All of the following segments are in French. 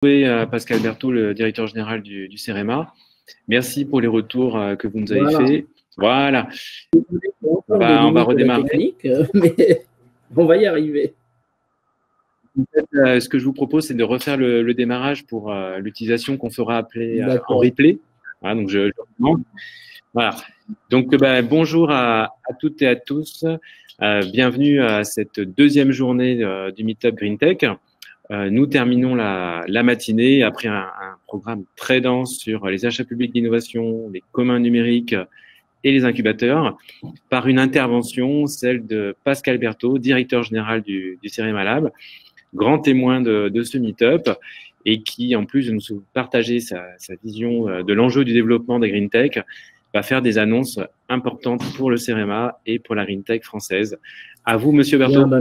Pascal Berthaud, le directeur général du CEREMA. Merci pour les retours que vous nous avez faits. Voilà. On va redémarrer. Technique, mais on va y arriver. Ce que je vous propose, c'est de refaire le démarrage pour l'utilisation qu'on fera appeler en replay. Voilà, donc je recommande. Voilà. Donc, bonjour à toutes et à tous. Bienvenue à cette deuxième journée du Meetup Green Tech. Nous terminons la matinée après un programme très dense sur les achats publics d'innovation, les communs numériques et les incubateurs, par une intervention, celle de Pascal Berthaud, directeur général du CEREMA Lab, grand témoin de ce Meetup, et qui, en plus de nous partager sa vision de l'enjeu du développement des Green Tech, va faire des annonces importantes pour le CEREMA et pour la Green Tech française. À vous, Monsieur Berthaud. Bien,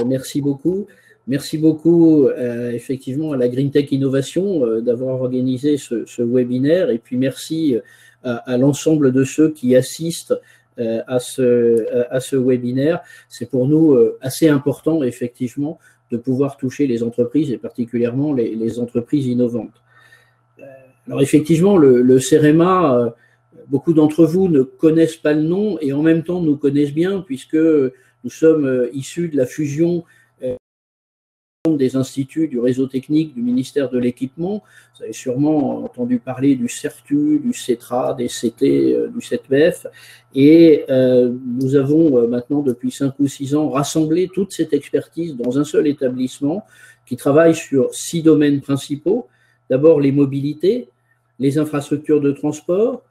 merci beaucoup. Merci beaucoup, effectivement, à la Green Tech Innovation d'avoir organisé ce webinaire. Et puis, merci à l'ensemble de ceux qui assistent à ce webinaire. C'est pour nous assez important, effectivement, de pouvoir toucher les entreprises et particulièrement les entreprises innovantes. Alors, effectivement, le CEREMA, beaucoup d'entre vous ne connaissent pas le nom et en même temps nous connaissent bien puisque nous sommes issus de la fusion des instituts du réseau technique du ministère de l'Équipement. Vous avez sûrement entendu parler du CERTU, du CETRA, des CT, du CETBEF. Et nous avons maintenant, depuis 5 ou 6 ans, rassemblé toute cette expertise dans un seul établissement qui travaille sur 6 domaines principaux. D'abord, les mobilités, les infrastructures de transport,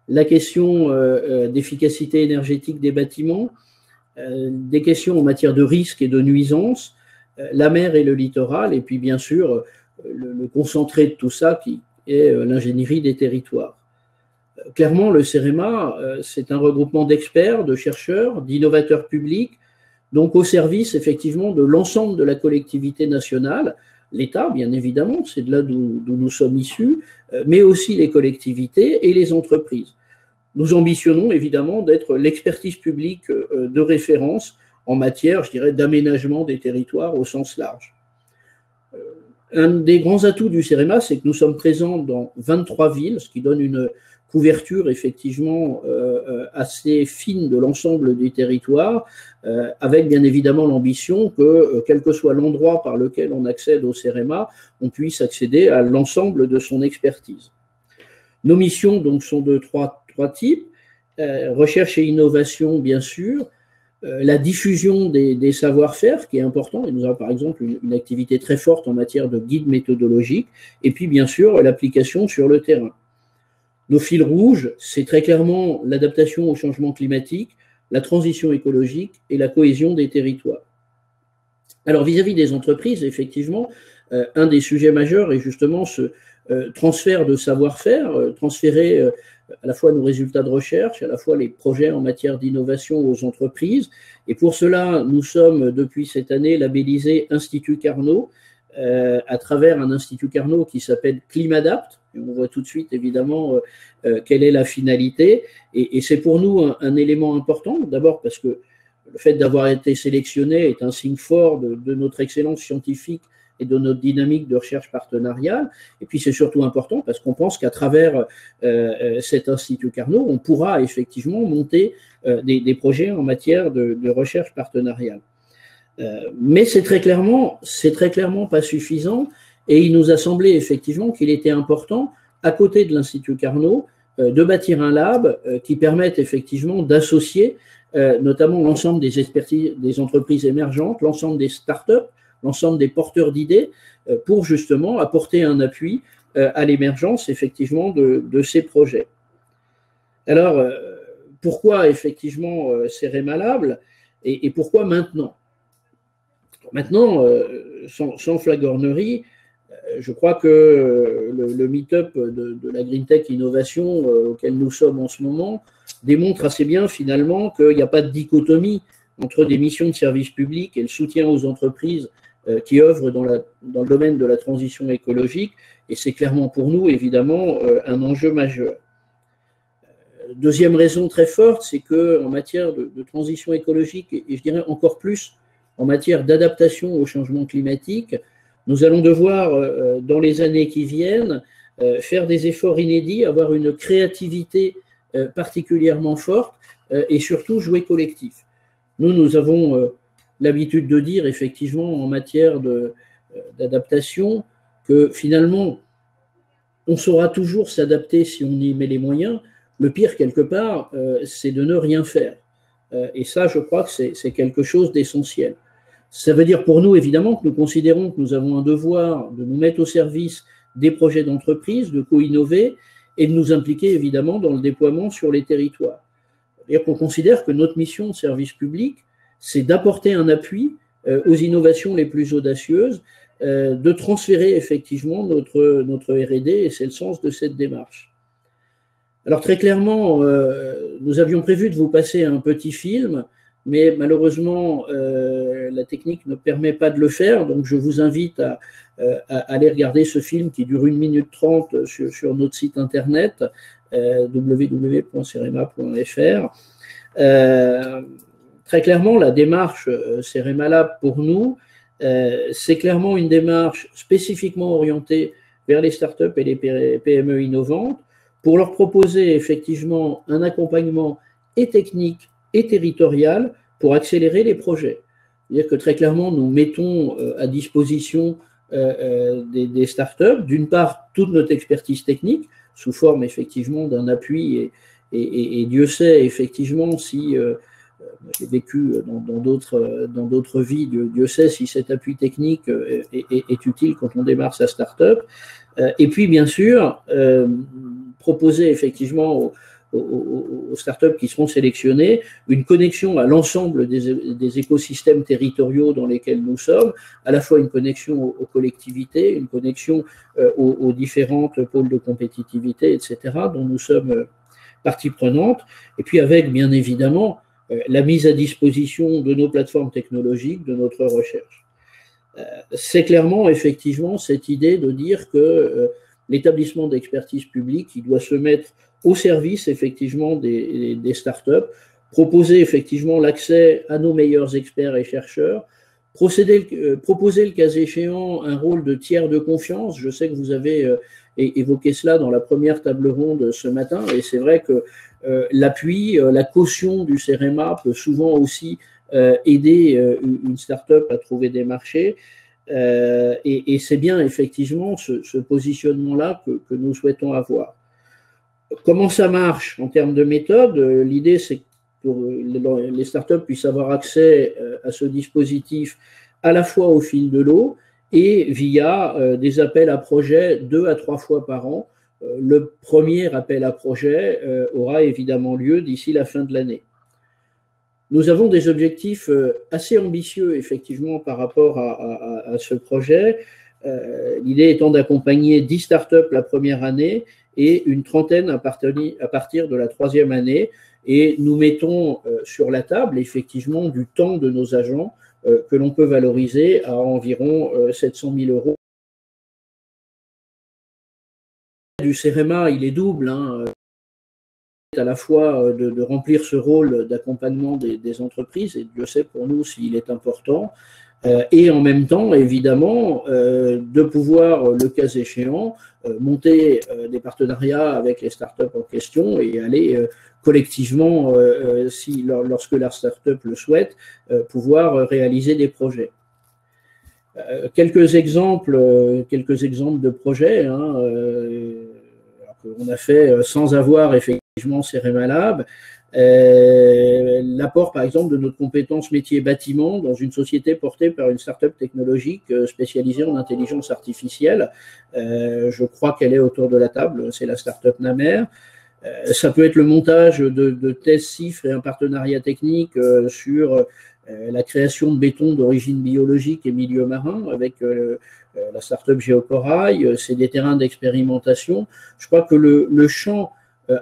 la question d'efficacité énergétique des bâtiments, des questions en matière de risques et de nuisances, la mer et le littoral, et puis bien sûr le concentré de tout ça qui est l'ingénierie des territoires. Clairement, le CEREMA, c'est un regroupement d'experts, de chercheurs, d'innovateurs publics, donc au service effectivement de l'ensemble de la collectivité nationale, l'État bien évidemment, c'est de là d'où nous sommes issus, mais aussi les collectivités et les entreprises. Nous ambitionnons évidemment d'être l'expertise publique de référence en matière, je dirais, d'aménagement des territoires au sens large. Un des grands atouts du CEREMA, c'est que nous sommes présents dans 23 villes, ce qui donne une couverture effectivement assez fine de l'ensemble des territoires, avec bien évidemment l'ambition que, quel que soit l'endroit par lequel on accède au CEREMA, on puisse accéder à l'ensemble de son expertise. Nos missions donc sont de trois types, recherche et innovation bien sûr, la diffusion des savoir-faire qui est important, et nous avons par exemple une activité très forte en matière de guide méthodologique, et puis bien sûr l'application sur le terrain. Nos fils rouges, c'est très clairement l'adaptation au changement climatique, la transition écologique et la cohésion des territoires. Alors vis-à-vis des entreprises, effectivement, un des sujets majeurs est justement ce transfert de savoir-faire, transférer à la fois nos résultats de recherche, à la fois les projets en matière d'innovation aux entreprises. Et pour cela, nous sommes depuis cette année labellisés Institut Carnot, à travers un Institut Carnot qui s'appelle Climadapt. Et on voit tout de suite évidemment quelle est la finalité. Et c'est pour nous un élément important, d'abord parce que le fait d'avoir été sélectionné est un signe fort de notre excellence scientifique et de notre dynamique de recherche partenariale. Et puis, c'est surtout important parce qu'on pense qu'à travers cet Institut Carnot, on pourra effectivement monter des projets en matière de recherche partenariale. Mais c'est très clairement pas suffisant et il nous a semblé effectivement qu'il était important, à côté de l'Institut Carnot, de bâtir un lab qui permette effectivement d'associer notamment l'ensemble des expertises des entreprises émergentes, l'ensemble des startups, l'ensemble des porteurs d'idées pour justement apporter un appui à l'émergence effectivement de ces projets. Alors, pourquoi effectivement CEREMA Lab et pourquoi maintenant? Maintenant, sans flagornerie, je crois que le meet-up de la Green Tech Innovation auquel nous sommes en ce moment démontre assez bien finalement qu'il n'y a pas de dichotomie entre des missions de service public et le soutien aux entreprises qui œuvrent dans le domaine de la transition écologique, et c'est clairement pour nous, évidemment, un enjeu majeur. Deuxième raison très forte, c'est qu'en matière de transition écologique, et je dirais encore plus en matière d'adaptation au changement climatique, Nous allons devoir, dans les années qui viennent, faire des efforts inédits, avoir une créativité particulièrement forte et surtout jouer collectif. Nous avons l'habitude de dire, effectivement, en matière d'adaptation, que finalement, on saura toujours s'adapter si on y met les moyens. Le pire, quelque part, c'est de ne rien faire. Et ça, je crois que c'est quelque chose d'essentiel. Ça veut dire pour nous, évidemment, que nous considérons que nous avons un devoir de nous mettre au service des projets d'entreprise, de co-innover et de nous impliquer, évidemment, dans le déploiement sur les territoires. C'est-à-dire qu'on considère que notre mission de service public, c'est d'apporter un appui aux innovations les plus audacieuses, de transférer effectivement notre R&D, et c'est le sens de cette démarche. Alors très clairement, nous avions prévu de vous passer un petit film, mais malheureusement, la technique ne permet pas de le faire, donc je vous invite à aller regarder ce film qui dure 1 minute 30 sur notre site internet, www.cerema.fr. Très clairement, la démarche Cerema Lab pour nous, c'est clairement une démarche spécifiquement orientée vers les startups et les PME innovantes pour leur proposer effectivement un accompagnement et technique et territorial pour accélérer les projets. C'est-à-dire que très clairement, nous mettons à disposition des startups, d'une part, toute notre expertise technique, sous forme effectivement d'un appui, et Dieu sait effectivement si, j'ai vécu dans d'autres vies, Dieu sait si cet appui technique est utile quand on démarre sa startup. Et puis, bien sûr, proposer effectivement aux startups qui seront sélectionnées une connexion à l'ensemble des écosystèmes territoriaux dans lesquels nous sommes, à la fois une connexion aux collectivités, une connexion aux différentes pôles de compétitivité, etc., dont nous sommes partie prenante, et puis avec, bien évidemment, la mise à disposition de nos plateformes technologiques, de notre recherche. C'est clairement, effectivement, cette idée de dire que l'établissement d'expertise publique, il doit se mettre au service, effectivement, des startups, proposer, effectivement, l'accès à nos meilleurs experts et chercheurs, proposer, le cas échéant, un rôle de tiers de confiance. Je sais que vous avez évoqué cela dans la première table ronde ce matin, et c'est vrai que l'appui, la caution du CEREMA peut souvent aussi aider une start-up à trouver des marchés. Et c'est bien effectivement ce positionnement-là que nous souhaitons avoir. Comment ça marche en termes de méthode? L'idée, c'est que les startups puissent avoir accès à ce dispositif à la fois au fil de l'eau et via des appels à projets 2 à 3 fois par an. Le premier appel à projet aura évidemment lieu d'ici la fin de l'année. Nous avons des objectifs assez ambitieux, effectivement, par rapport à ce projet. L'idée étant d'accompagner 10 startups la première année et une trentaine à partir de la 3e année. Et nous mettons sur la table, effectivement, du temps de nos agents que l'on peut valoriser à environ 700 000 €. Du CEREMA, il est double, hein, à la fois de remplir ce rôle d'accompagnement des entreprises, et Dieu sait pour nous s'il est important, et en même temps, évidemment, de pouvoir, le cas échéant, monter des partenariats avec les startups en question et aller collectivement, lorsque la startup le souhaite, pouvoir réaliser des projets. Quelques exemples de projets, hein, qu'on a fait sans avoir effectivement Cerema Lab. L'apport, par exemple, de notre compétence métier bâtiment dans une société portée par une start-up technologique spécialisée en intelligence artificielle. Je crois qu'elle est autour de la table, c'est la start-up Namer. Ça peut être le montage de tests CIFRE et un partenariat technique sur la création de béton d'origine biologique et milieu marin avec la start-up Géocorail. C'est des terrains d'expérimentation. Je crois que le champ,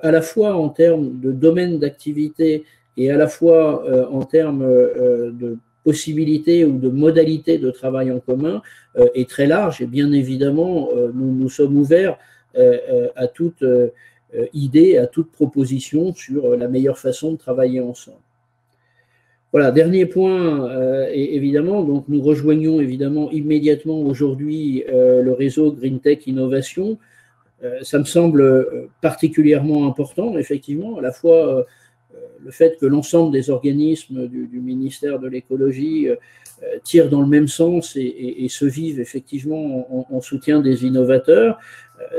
à la fois en termes de domaine d'activité et à la fois en termes de possibilités ou de modalités de travail en commun, est très large. Et bien évidemment, nous sommes ouverts à toute idée, à toute proposition sur la meilleure façon de travailler ensemble. Voilà, dernier point, et évidemment, donc nous rejoignons évidemment immédiatement aujourd'hui le réseau Green Tech Innovation. Ça me semble particulièrement important, effectivement, à la fois le fait que l'ensemble des organismes du ministère de l'écologie tirent dans le même sens et se vivent effectivement en soutien des innovateurs.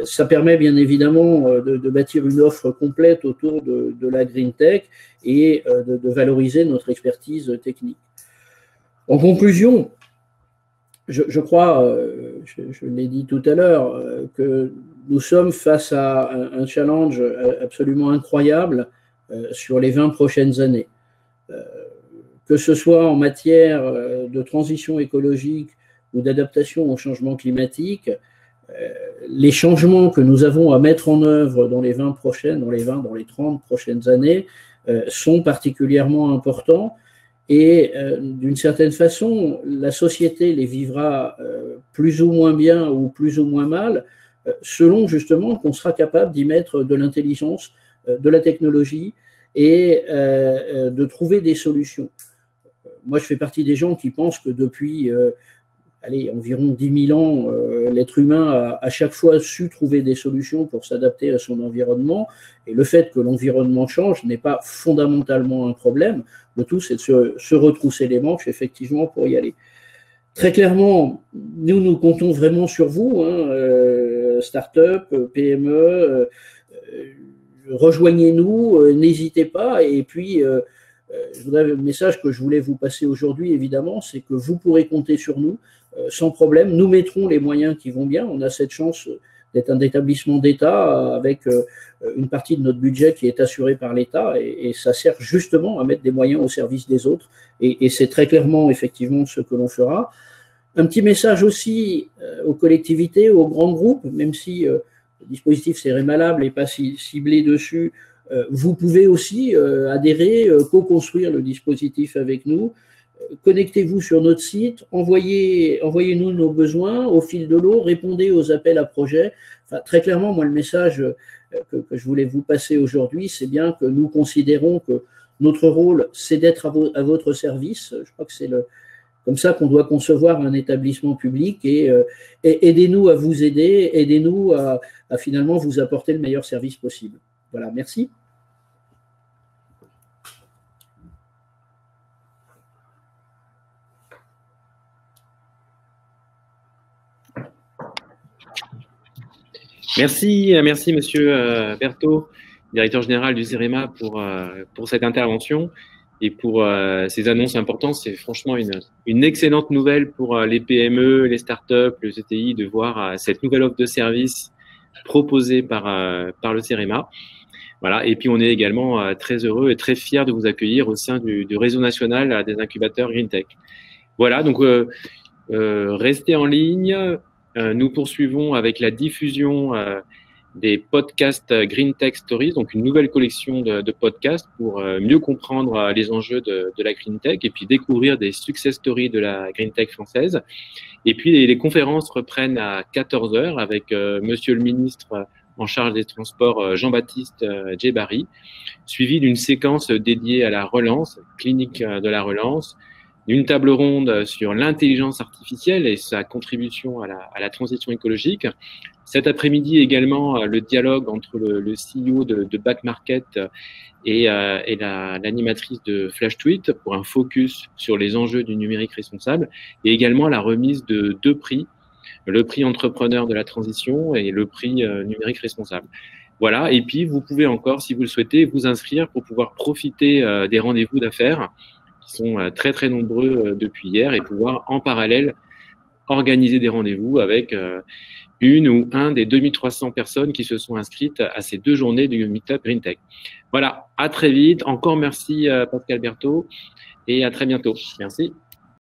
Ça permet bien évidemment de bâtir une offre complète autour de la Green Tech et de valoriser notre expertise technique. En conclusion, je crois, je l'ai dit tout à l'heure, que nous sommes face à un challenge absolument incroyable sur les 20 prochaines années. Que ce soit en matière de transition écologique ou d'adaptation au changement climatique, les changements que nous avons à mettre en œuvre dans les 30 prochaines années sont particulièrement importants et d'une certaine façon, la société les vivra plus ou moins bien ou plus ou moins mal selon justement qu'on sera capable d'y mettre de l'intelligence, de la technologie et de trouver des solutions. Moi, je fais partie des gens qui pensent que depuis environ 10 000 ans, l'être humain a à chaque fois su trouver des solutions pour s'adapter à son environnement. Et le fait que l'environnement change n'est pas fondamentalement un problème. Le tout, c'est de se retrousser les manches, effectivement, pour y aller. Très clairement, nous comptons vraiment sur vous, start-up, PME, rejoignez-nous, n'hésitez pas. Et puis, le message que je voulais vous passer aujourd'hui, évidemment, c'est que vous pourrez compter sur nous sans problème. Nous mettrons les moyens qui vont bien. On a cette chance d'être un établissement d'État avec une partie de notre budget qui est assurée par l'État et ça sert justement à mettre des moyens au service des autres. Et c'est très clairement, effectivement, ce que l'on fera. Un petit message aussi aux collectivités, aux grands groupes, même si le dispositif cérémalable n'est pas ciblé dessus. Vous pouvez aussi adhérer, co-construire le dispositif avec nous. Connectez-vous sur notre site, envoyez-nous nos besoins au fil de l'eau, répondez aux appels à projets. Enfin, très clairement, moi, le message que je voulais vous passer aujourd'hui, c'est bien que nous considérons que notre rôle, c'est d'être à votre service. Je crois que c'est comme ça qu'on doit concevoir un établissement public et aidez-nous à vous aider, aidez-nous à finalement vous apporter le meilleur service possible. Voilà, merci. Merci Monsieur Berthaud, directeur général du CEREMA, pour cette intervention et pour ces annonces importantes. C'est franchement une excellente nouvelle pour les PME, les startups, le CTI, de voir cette nouvelle offre de service proposée par le CEREMA. Voilà. Et puis, on est également très heureux et très fiers de vous accueillir au sein du réseau national des incubateurs Green Tech. Voilà, donc restez en ligne. Nous poursuivons avec la diffusion des podcasts Green Tech Stories, donc une nouvelle collection de podcasts pour mieux comprendre les enjeux de la Green Tech et puis découvrir des success stories de la Green Tech française. Et puis, les conférences reprennent à 14 h avec Monsieur le ministre en charge des transports, Jean-Baptiste Djebari, suivi d'une séquence dédiée à la relance, clinique de la relance, d'une table ronde sur l'intelligence artificielle et sa contribution à la transition écologique. Cet après-midi également, le dialogue entre le CEO de Back Market et l'animatrice de Flash Tweet pour un focus sur les enjeux du numérique responsable et également la remise de 2 prix, le prix entrepreneur de la transition et le prix numérique responsable. Voilà, et puis vous pouvez encore, si vous le souhaitez, vous inscrire pour pouvoir profiter des rendez-vous d'affaires qui sont très très nombreux depuis hier et pouvoir en parallèle organiser des rendez-vous avec une ou un des 2300 personnes qui se sont inscrites à ces 2 journées du Meetup Green Tech. Voilà, à très vite. Encore merci Pascal Berthaud et à très bientôt. Merci.